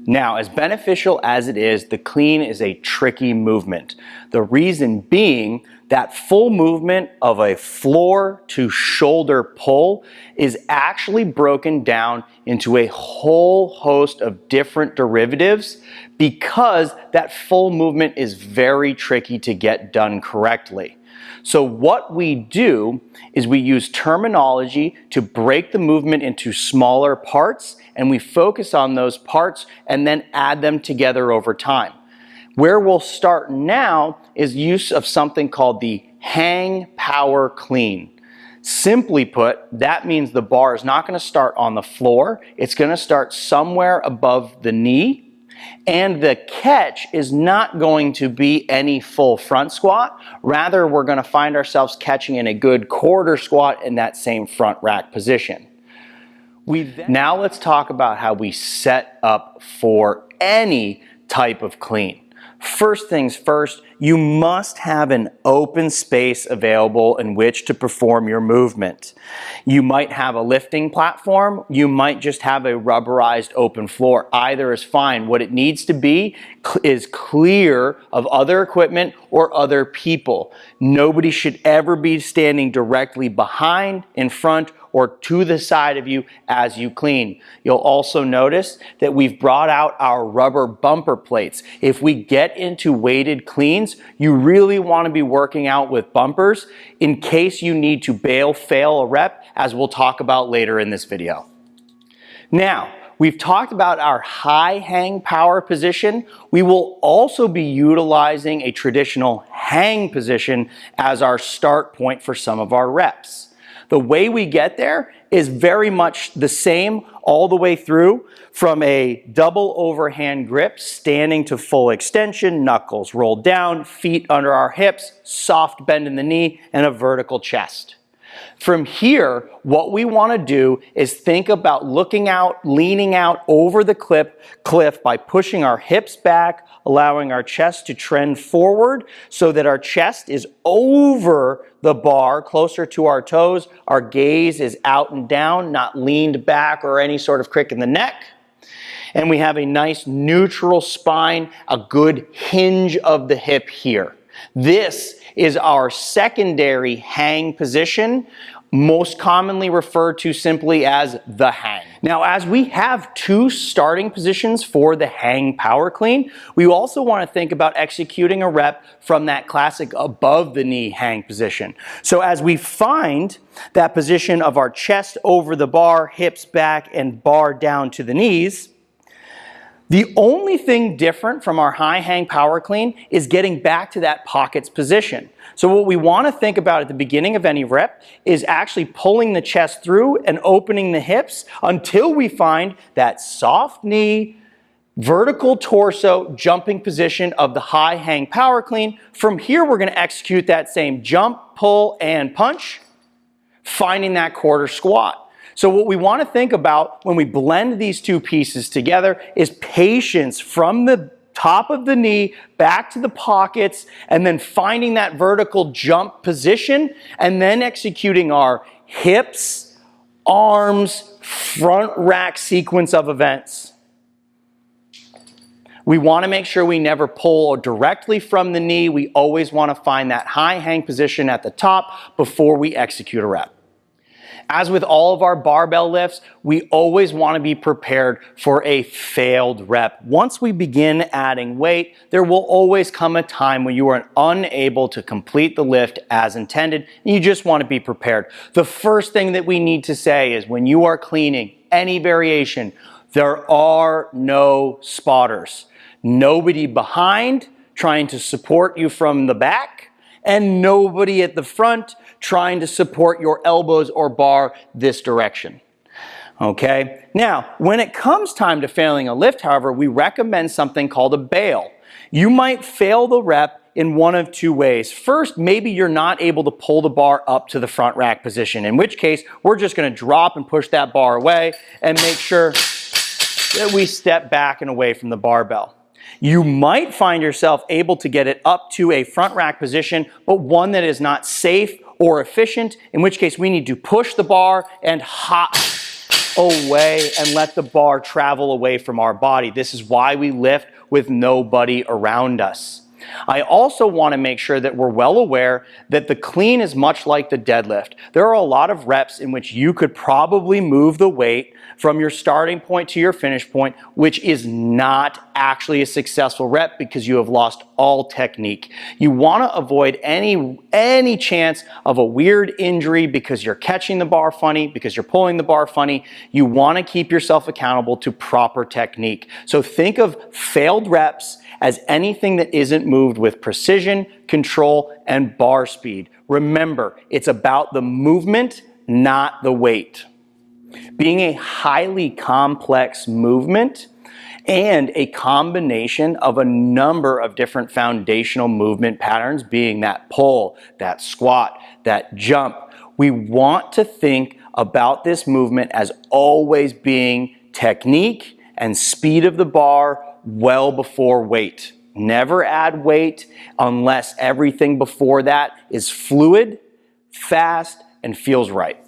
Now, as beneficial as it is, the clean is a tricky movement. The reason being that full movement of a floor to shoulder pull is actually broken down into a whole host of different derivatives because that full movement is very tricky to get done correctly. So what we do is we use terminology to break the movement into smaller parts, and we focus on those parts and then add them together over time. Where we'll start now is use of something called the hang power clean. Simply put, that means the bar is not going to start on the floor. It's going to start somewhere above the knee. And the catch is not going to be any full front squat. Rather, we're going to find ourselves catching in a good quarter squat in that same front rack position. Now let's talk about how we set up for any type of clean. First things first, you must have an open space available in which to perform your movement. You might have a lifting platform, you might just have a rubberized open floor. Either is fine. What it needs to be is clear of other equipment or other people. Nobody should ever be standing directly behind, in front, or to the side of you as you clean. You'll also notice that we've brought out our rubber bumper plates. If we get into weighted cleans, you really want to be working out with bumpers in case you need to fail a rep, as we'll talk about later in this video. Now, we've talked about our high hang power position. We will also be utilizing a traditional hang position as our start point for some of our reps. The way we get there is very much the same all the way through, from a double overhand grip, standing to full extension, knuckles rolled down, feet under our hips, soft bend in the knee, and a vertical chest. From here, what we want to do is think about looking out, leaning out over the cliff by pushing our hips back, allowing our chest to trend forward so that our chest is over the bar, closer to our toes. Our gaze is out and down, not leaned back or any sort of crick in the neck. And we have a nice neutral spine, a good hinge of the hip here. This is our secondary hang position, most commonly referred to simply as the hang. Now, as we have two starting positions for the hang power clean, we also want to think about executing a rep from that classic above the knee hang position. So as we find that position of our chest over the bar, hips back, and bar down to the knees, the only thing different from our high hang power clean is getting back to that pockets position. So what we want to think about at the beginning of any rep is actually pulling the chest through and opening the hips until we find that soft knee, vertical torso jumping position of the high hang power clean. From here, we're going to execute that same jump, pull, and punch, finding that quarter squat. So what we want to think about when we blend these two pieces together is patience from the top of the knee back to the pockets, and then finding that vertical jump position, and then executing our hips, arms, front rack sequence of events. We want to make sure we never pull directly from the knee. We always want to find that high hang position at the top before we execute a rep. As with all of our barbell lifts, we always want to be prepared for a failed rep. Once we begin adding weight, there will always come a time when you are unable to complete the lift as intended, and you just want to be prepared. The first thing that we need to say is when you are cleaning any variation, there are no spotters. Nobody behind trying to support you from the back, and nobody at the front trying to support your elbows or bar this direction. Okay? Now, when it comes time to failing a lift, however, we recommend something called a bail. You might fail the rep in one of two ways. First, maybe you're not able to pull the bar up to the front rack position, in which case we're just going to drop and push that bar away and make sure that we step back and away from the barbell. You might find yourself able to get it up to a front rack position, but one that is not safe or efficient, in which case we need to push the bar and hop away and let the bar travel away from our body. This is why we lift with nobody around us. I also want to make sure that we're well aware that the clean is much like the deadlift. There are a lot of reps in which you could probably move the weight from your starting point to your finish point, which is not actually a successful rep because you have lost all technique. You want to avoid any chance of a weird injury because you're catching the bar funny, because you're pulling the bar funny. You want to keep yourself accountable to proper technique. So think of failed reps as anything that isn't moved with precision, control, and bar speed. Remember, it's about the movement, not the weight. Being a highly complex movement and a combination of a number of different foundational movement patterns, being that pull, that squat, that jump, we want to think about this movement as always being technique and speed of the bar well before weight. Never add weight unless everything before that is fluid, fast, and feels right.